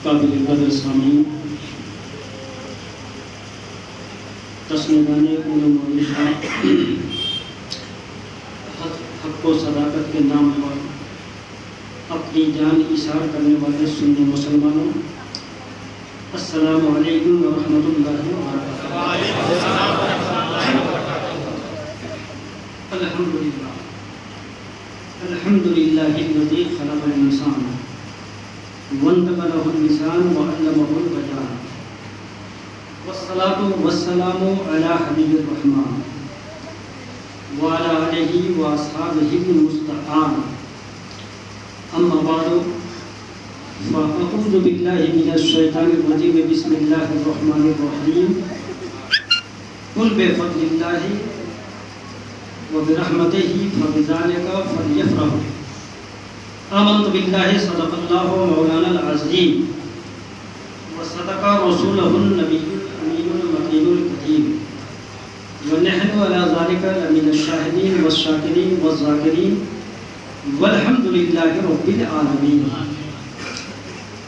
काबिल कदर सामीन तस्नीदाने हक व सदाकत के नाम पर अपनी जान इशार करने वाले सुन्नी मुसलमानों, अस्सलामु अलैकुम व रहमतुल्लाहि व बरकातुहू। अल्हम्दुलिल्लाहिल्लज़ी खलक़ल इंसान वंतक़लहुल लिसान व अल्लमहुल बयान वस्सलातु वस्सलामु अला हबीबिर रहमान व अला आलिहि व अस्हाबिहिल मुस्तक़ाम। अम्मा बादु फ़अऊज़ु बिल्लाहि मिनश शैतानिर रजीम। बिस्मिल्लाहिर रहमानिर रहीम। कुल बिफ़ज़लिल्लाहि व बिरहमतिही फ़बिज़ालिका फ़लयफ़रहू। आमन्तु बिल्लाहि सदक़ल्लाहु मौलानल अज़ीम व सदक़ा रसूलहुन नबियुल अमीनुल मकीनुल करीम व नहनु अला ज़ालिका लमिनश शाहिदीन वश्शाकिरीन वज़्ज़ाकिरीन वल्हम्दुलिल्लाहि रब्बिल आलमीन।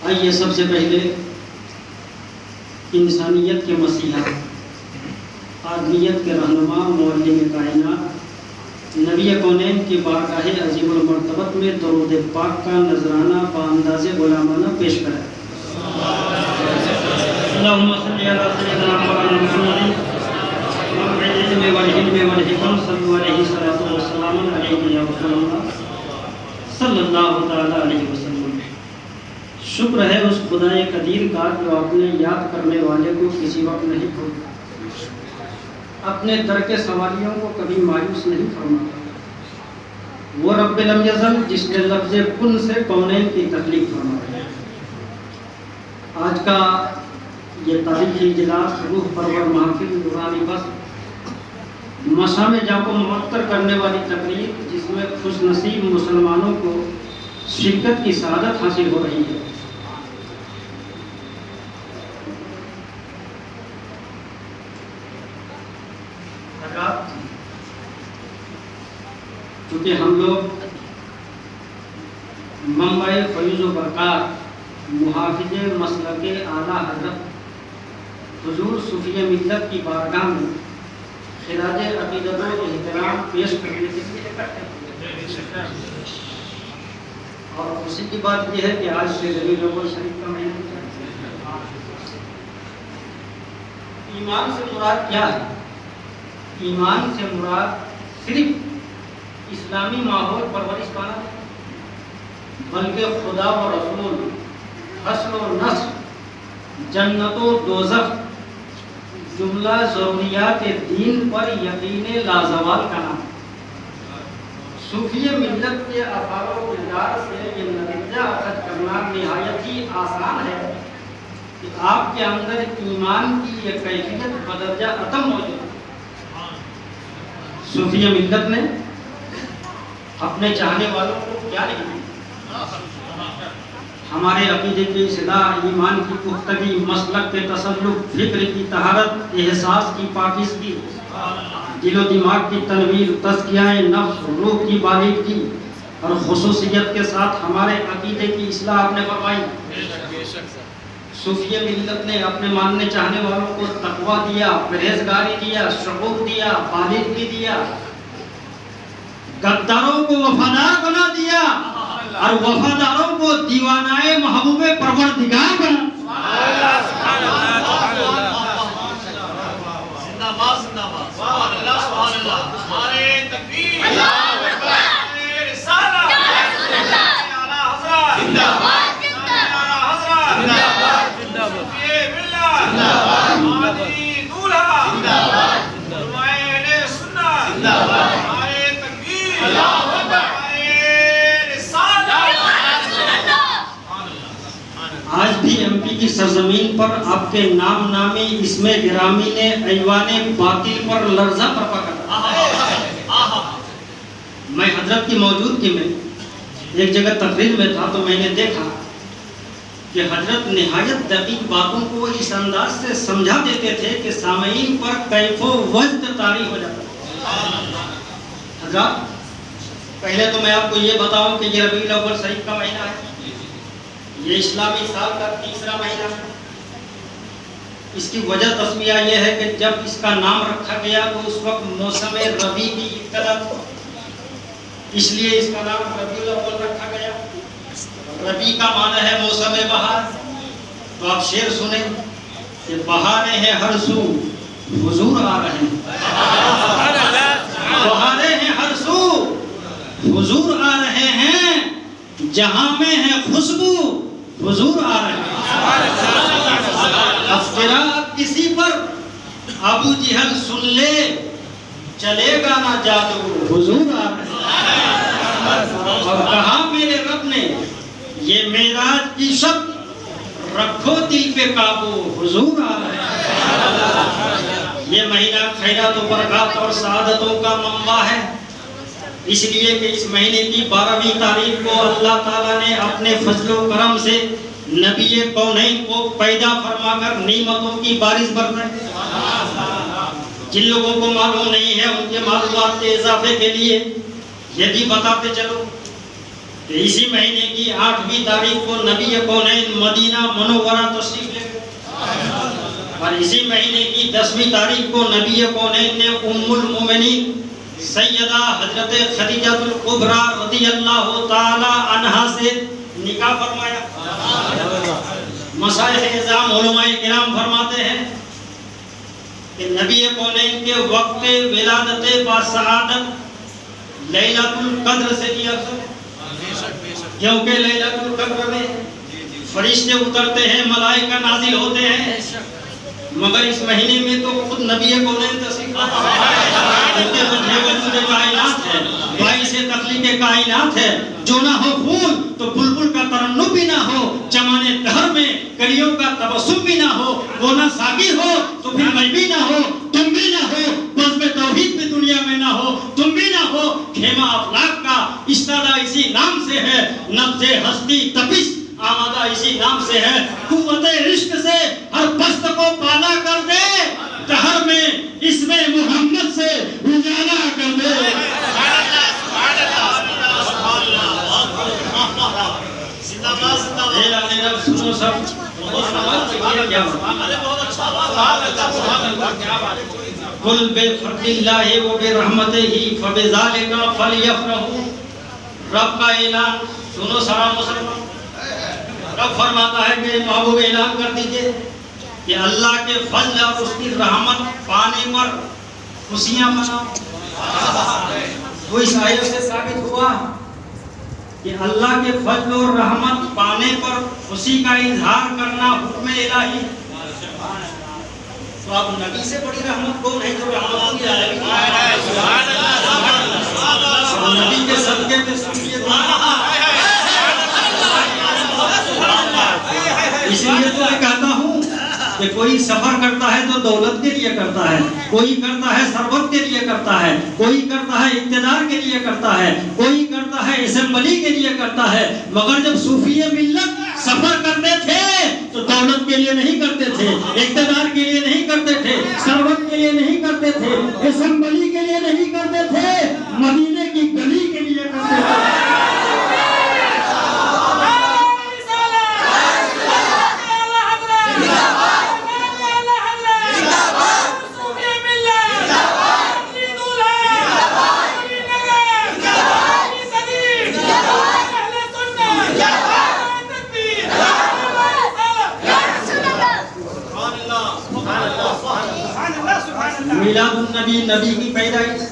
आइए सबसे पहले इंसानियत के मसीहा, आदमियत के रहनुमा, मुअल्लिम कायनात, नबी कौनैन की बारगाह अजीमुल मर्तबत में दरूद पाक का नजराना बांदाज़े गुलामाना पेश करें। अल्लाहुम्मा सल्ली अला सय्यिदिना मुहम्मद सल्लल्लाहु तआला अलैहि वसल्लम। शुक्र है उस खुदाए कदीर का जो अपने याद करने वाले को किसी वक्त नहीं भूलता, अपने दर के सवालियों को कभी मायूस नहीं फरमाता। वो रब्बुल अज़ल जिसने लफ्ज़ कुन से कौनैन की तख्लीक फरमाई। आज का ये तारीखी इजलास रूह परवर महफिल नूरानी बस मशाम जाको मुअत्तर करने वाली तकरीर, जिसमें खुशनसीब मुसलमानों को शिरकत की सआदत हासिल हो रही है। क्योंकि हम लोग मुंबई फैज़ बरक़ात मुहाफ़िज़ मसलके आला हज़रत हुज़ूर सूफ़ी मिल्लत की बारगाह में खिराज अक़ीदत व एहतराम पेश करने के लिए इकट्ठे हुए। और खुशी की बात यह है कि आज से रबीउल अव्वल शरीफ का महीना है। ईमान से मुराद क्या है? ईमान से मुराद सिर्फ इस्लामी माहौल परवरिश पाना, बल्कि खुदा व रसूल, हस्र व नस्र, जन्नत व दोज़ख, जुमला ज़रूरियात दीन पर यकीन लाज़वाल करना। सूफ़ी मिल्लत के अफ़ाल व किरदार से ये नतीजा अखज़ करना निहायत ही आसान है कि आपके अंदर ईमान की ये कैफियत बदरजा अतम मौजूद है। सूफ़ी मिल्लत ने अपने चाहने वालों को क्या नहीं दिया? हमारे अक़ीदे की इस्लाह, ईमान की पुख्तगी, मसलक के तसल्लुक़, फ़िक्र की तहारत, एहसास की पाकीज़गी, दिलो दिमाग की तनवीर, तज़कियाए नफ्स, रूह की बालिग़गी और ख़ुसूसियत के साथ हमारे अक़ीदे की इस्लाह आपने फरमाई। सूफ़ी मिल्लत ने अपने मानने चाहने वालों को तक़वा दिया, परहेज़गारी दिया, शुऊर दिया, बालिग़गी दिया, गद्दारों को वफादार बना दिया और वफादारों को दीवानाए महबूबे परवरदिगार बना। जिंदाबाद जिंदाबाद, सुभान अल्लाह सुभान अल्लाह, नारे तकबीर, अल्लाहु अकबर, रिसाला आला हज़रत जिंदाबाद, आला हज़रत जिंदाबाद, ये मिल्लत जिंदाबाद, आदि दूल्हा जिंदाबाद, रुवाए सुन्नत जिंदाबाद, नारे तकबीर, अल्लाहु अकबर, रिसाला। आज भी एमपी की सरजमीन पर आपके नाम नामी इसमें गिरामी ने ऐवाने बातिल पर लर्जा बर्पा करा। मैं हजरत की मौजूदगी में एक जगह तकरीर में था तो मैंने देखा कि हजरत निहायत दकीक बातों को इस अंदाज से समझा देते थे कि सामईन पर कैफो वज्द तारी हो जाता। हजरत, पहले तो मैं आपको ये बताऊं कि ये रबीउल अव्वल शरीफ का महीना है। ये इस्लामी साल का तीसरा महीना। इसकी वजह तस्मिया ये है कि जब इसका नाम रखा गया तो उस वक्त मौसम रबी की इब्तिदा थी, इसलिए इसका नाम रबीउल अव्वल रखा गया। रबी का माना है मौसम बहार। तो आप शेर सुने कि बहारें हैं हर सू, हुजूर आ रहे हैं। बहारें हैं हर सू, हुजूर आ रहे हैं। जहां में है खुशबू, हुजूर आ रहे हैं। अब किसी पर अबू जहल सुन ले, चलेगा ना जादू, हुजूर आ रहे हैं। और कहा मेरे रब ने ये मेराज की शब, रखो दिल पे काबू, हुजूर आ रहे हैं। ये महीना खैरात और बरकत और सआदतों का मंबा है, इसलिए कि इस महीने की 12वीं तारीख को अल्लाह ताला ने अपने फजलो करम से नबी कौनैन को पैदा फरमाकर नेमतों की बारिश बरसाई। जिन लोगों को मालूम नहीं है उनके मालूमात के इजाफे के लिए यदि बताते चलो कि इसी महीने की 8वीं तारीख को नबी कौनैन मदीना मनोवरा तशरीफ ले गए और इसी महीने की 10वीं तारीख को नबी कौनैन ने उम्मुल मोमिनीन सैयदा हजरत खदीजातुल कुबरा रदियल्लाहु ताला अन्हा से निकाह फरमाया। मशाइख इज़ाम उलमाए किराम फरमाते हैं कि नबी कौनैन के वक्त विलादत बासआदत लैलतुल कद्र से भी अफजल है, क्योंकि लैलतुल कद्र में फरिश्ते उतरते हैं, मलाइका नाजिल होते हैं, मगर इस महीने में तो खुद नबी कौनैन तशरीफ लाता है। इनके बंधे वजूद कायनात है, बाइस तख्लीक कायनात है। जो ना हो फूल तो बुलबुल का तरन्नुम भी ना हो, चमाने दहर में कलियों का तबस्सुम भी ना हो, वो ना साकी हो तो फिर मैं भी ना हो, तुम भी ना हो, बज़्म तौहीद भी दुनिया में ना हो, तुम भी ना हो। खेमा अफलाक का इस्तादा इसी नाम से है, नब्ज़े हस्ती तपिश आमादा इसी नाम से है। कुव्वते इश्क से हर पस्त को पाला कर दे, दहर में इसमें मोहम्मद से उजाला कर दे। सुनो सब, कुल बेफर्दिल्लाहि व बिरहमतिही फबिज़ालिका फलयफ़रहू। रब का ऐलान सुनो सारा मुसलमान। रब फरमाता है कि महबूब ऐलान कर दीजिए कि अल्लाह के फज़ल और उसकी रहमत पाने पर खुशियां मनाओ। तो इस आयत से साबित हुआ कि अल्लाह के फज़ल और रहमत पाने पर खुशी का इजहार करना हुक्म इलाही। तो अब नबी से बड़ी रहमत कौन है जो रहमत की आलमी है। नबी के सदके में सुनिए, इसीलिए तो मैं कहता हूँ कि कोई सफर करता है तो दौलत के लिए करता है, कोई करता है सरबत के लिए करता है, कोई करता है इक़्तिदार के लिए करता है, कोई करता है असेंबली के लिए करता है। मगर जब सूफिये मिल्लत सफर करते थे तो दौलत के लिए नहीं करते थे, इक़्तिदार के लिए नहीं करते थे, सरबत के लिए नहीं करते थे, असेंबली के लिए नहीं करते थे, मदीने की गली के लिए करते थे। मिलादुन नबी, नबी की पैदाइश,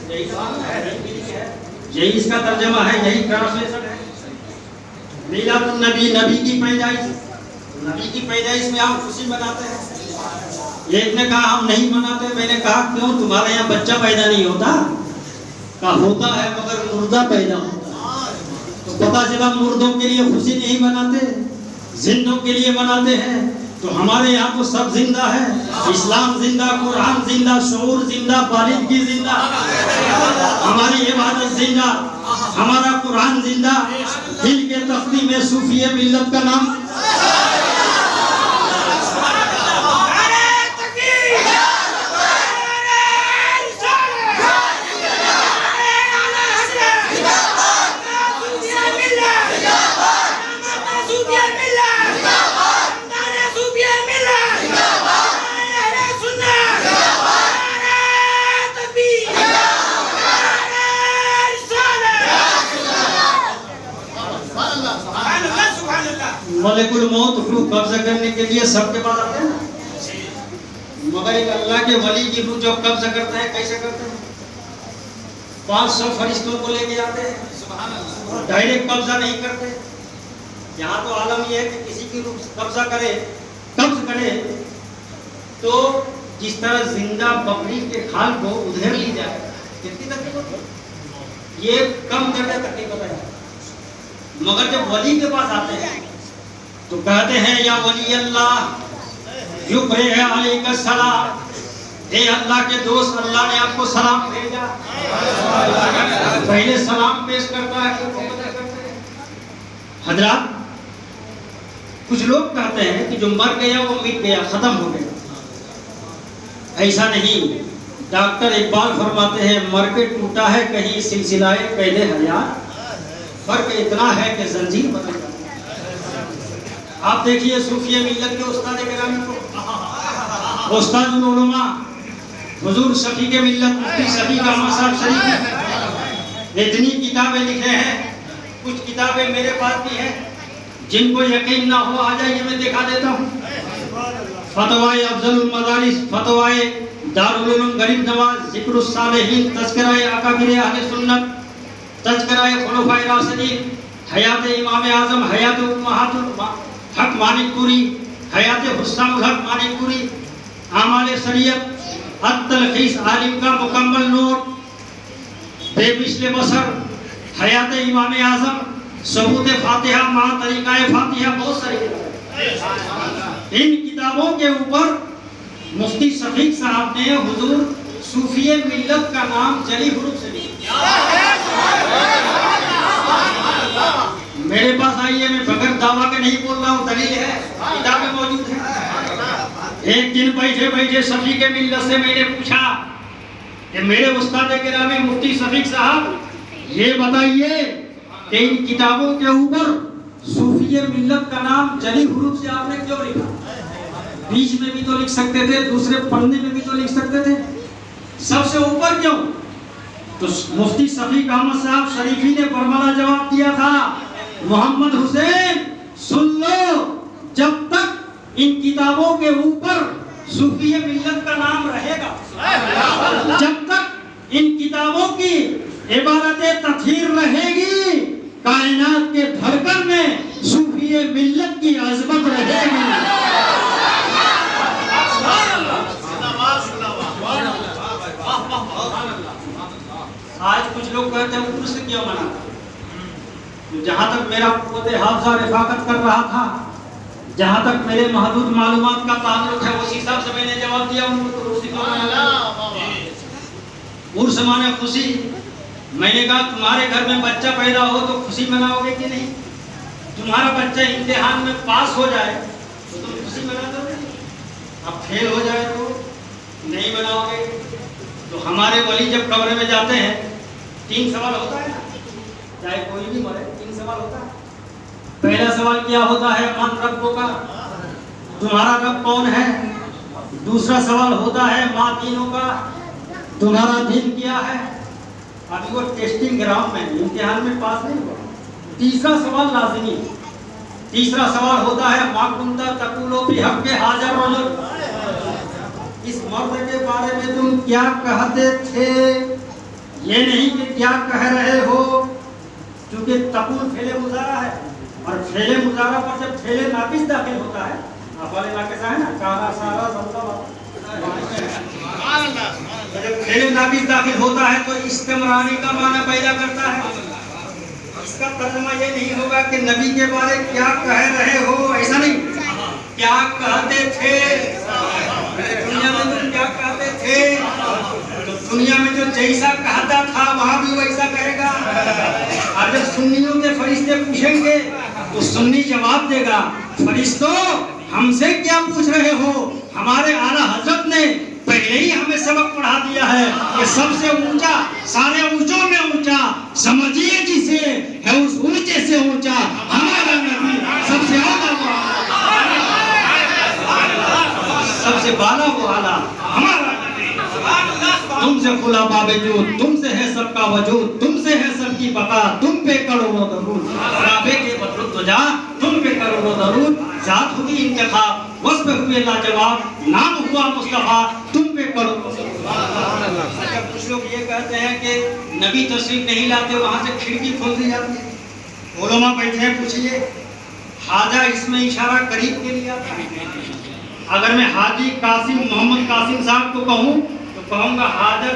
यही इसका तर्जमा है, यही ट्रांसलेशन है। मिलादुन नबी, नबी की पैदाइश। नबी की पैदाइश में आप खुशी मनाते हैं। एक ने कहा हम नहीं मनाते। मैंने कहा क्यों, तुम्हारे यहाँ बच्चा पैदा नहीं होता? कहा होता है मगर मुर्दा पैदा होता है। तो पता चला मुर्दों के लिए खुशी नहीं मनाते, जिंदों के लिए मनाते हैं। तो हमारे यहाँ तो सब जिंदा है, इस्लाम जिंदा, कुरान जिंदा, शऊर जिंदा, बालिग़ी जिंदा, हमारी इबादत जिंदा, हमारा कुरान जिंदा। दिल के तख्ती में सूफिये मिल्लत का नाम मलिकुल मौत रूह कब्जा करने के लिए सबके पास आते हैं ना, मगर एक अल्लाह के वली की रूह जब कब्जा करते हैं कैसे करते हैं? 500 फरिश्तों को लेके आते हैं, डायरेक्ट कब्जा नहीं करते। यहाँ तो आलम यह है कि किसी की रूह कब्ज करे तो जिस तरह जिंदा बकरी के खाल को उधेड़ ली जाए, कितनी तकलीफ होती है, ये कम करने तकलीफ होता है। मगर जब वली के पास आते हैं तो कहते हैं या वली अल्लाह युक्रे अलैका सलाम, हे अल्लाह के दोस्त, अल्लाह ने आपको सलाम भेजा। पहले सलाम पेश करता है हजरात। कुछ लोग कहते हैं कि जो मर गया वो मिट गया, खत्म हो गया। ऐसा नहीं, डॉक्टर इकबाल फरमाते हैं मर के टूटा है कहीं सिलसिलाए कैदे हयात, फर्क इतना है कि जंजीर बदल जाती है। आप देखिए सूफिया मिल्लत के उस्ताद गिरामी को, उस्तादुल उलमा हुजूर शफी के मिल्लत मुफ्ती शफी का मसाब शरीफ, इतनी किताबें लिखे हैं। कुछ किताबें मेरे पास भी हैं, जिनको यकीन ना हो आ जाइए, मैं दिखा देता हूँ। फतवाए अफजलुल मदारिस, फतवाए दारुल उलूम गरीब नवाज, जिक्रुस सालिहीन, तज़किराए अकाबिर अहले सुन्नत, तज़किराए खुलफाए राशिदीन, हयात इमाम आज़म, हयात उम्महातुल हक मानिकपुरी, हयात हुस्सामुल हक मानिकपुरी, आमाले शरीयत, अत-तलखीस आलिम का मुकम्मल नोट, बेमिसले बसर, हयात इमाम आज़म, सबूत फातिहा, मा तरीक़ाए फातिहा, बहुत सारी किताबें। इन किताबों के ऊपर मुफ्ती शफीक साहब ने हुजूर सूफिये मिल्लत का नाम जली हुरूफ से लिखा। मेरे पास आइए, मैं बगैर दावा के नहीं बोल रहा हूँ, दलील है, किताबें मौजूद हैं। एक दिन बैठे बैठे शफी के मिल्लत से मैंने पूछा कि मेरे उस्ताद गिरामी मुफ्ती शफीक साहब, ये बताइए कि इन किताबों के ऊपर सूफिये मिल्लत का नाम जली हुरूफ से आपने क्यों लिखा? बीच में भी तो लिख सकते थे, दूसरे पन्ने में भी तो लिख सकते थे, सबसे ऊपर क्यों? तो मुफ्ती शफीक अहमद साहब शरीफी ने बरमला जवाब दिया था, मोहम्मद हुसैन सुन लो, जब तक इन किताबों के ऊपर सूफिये मिल्लत का नाम रहेगा, जब तक इन किताबों की इबारत तत्हीर रहेगी, कायनात के धड़कन में सूफिये मिल्लत की अज़मत रहेगी। आज कुछ लोग कहते हैं उर्स क्यों मनाता? जहाँ तक मेरा कुव्वत हाफ़िज़ा रिफ़ाक़त कर रहा था, जहाँ तक मेरे महदूद मालूमात का ताल्लुक है, उसी हिसाब से मैंने जवाब दिया उनको। तो उर्स क्यों मनाता? उर्स माने खुशी। मैंने कहा तुम्हारे घर में बच्चा पैदा हो तो खुशी मनाओगे कि नहीं? तुम्हारा बच्चा इम्तिहान में पास हो जाए तो तुम खुशी मना दोगे, अब फेल हो जाए तो नहीं मनाओगे। तो हमारे वली जब कब्र में जाते हैं 3 सवाल होता है ना, चाहे कोई भी मरे 3 सवाल होता है। पहला सवाल क्या होता है? मन रब्बुका, तुम्हारा रब कौन है? दूसरा सवाल होता है माँ दीनों का, तुम्हारा दीन क्या है? अभी वो टेस्टिंग ग्राउंड में, इम्तिहान में पास नहीं हुआ। तीसरा सवाल लाजिमी, तीसरा सवाल होता है माँ कुंता तकुलो भी हक के हाजर रजुल, इस मर्द के बारे में तुम क्या कहते थे? ये नहीं कि क्या कह रहे हो, क्योंकि तकुल फेले मुजारा है, और फेले मुजारा पर जब फेले नाकिस दाखिल होता है, अफाले नाकिस है ना, कारा सारा सबका जब फेले नाकिस दाखिल होता है तो इस्तिमरारी का माना पैदा करता है। इसका तर्जुमा ये नहीं होगा कि नबी के बारे क्या कह रहे हो, ऐसा नहीं, क्या कहते थे दुनिया में, तुम क्या कहते थे? तो दुनिया में जो जैसा कहता था वहां भी वैसा कहेगा। और जब सुन्नियों के फरिश्ते पूछेंगे तो सुन्नी जवाब देगा, फरिश्तों हमसे क्या पूछ रहे हो? हमारे आला हजरत ने पहले ही हमें सबक पढ़ा दिया है कि सबसे ऊंचा, सारे ऊंचों में ऊंचा समझिए जिसे है, उस ऊंचे से ऊंचा हमारा नबी, सबसे आला वो आला, सबसे बाला वो आला हमारा नबी। तुमसे खुला बावजूद, तुमसे है सबका वजूद, तुमसे है सबकी बका, तुम पे करो वो दरूद, काबे के बदरुद तुझा, तुम पे करो व दरूद, जात हुई इंतखाब, वस्फ हुए लाजवाब, नाम हुआ मुस्तफा, तुम पे करो। अच्छा, कुछ लोग ये कहते हैं कि नबी तशरीफ नहीं लाते, वहां से खिड़की खोल दी जाती है। उलमा बैठे हैं, पूछिए हाजा इसमें इशारा करीब के लिए आता है। अगर मैं हाजी कासिम मोहम्मद कासिम साहब को कहूँ तो कहूँगा हाजा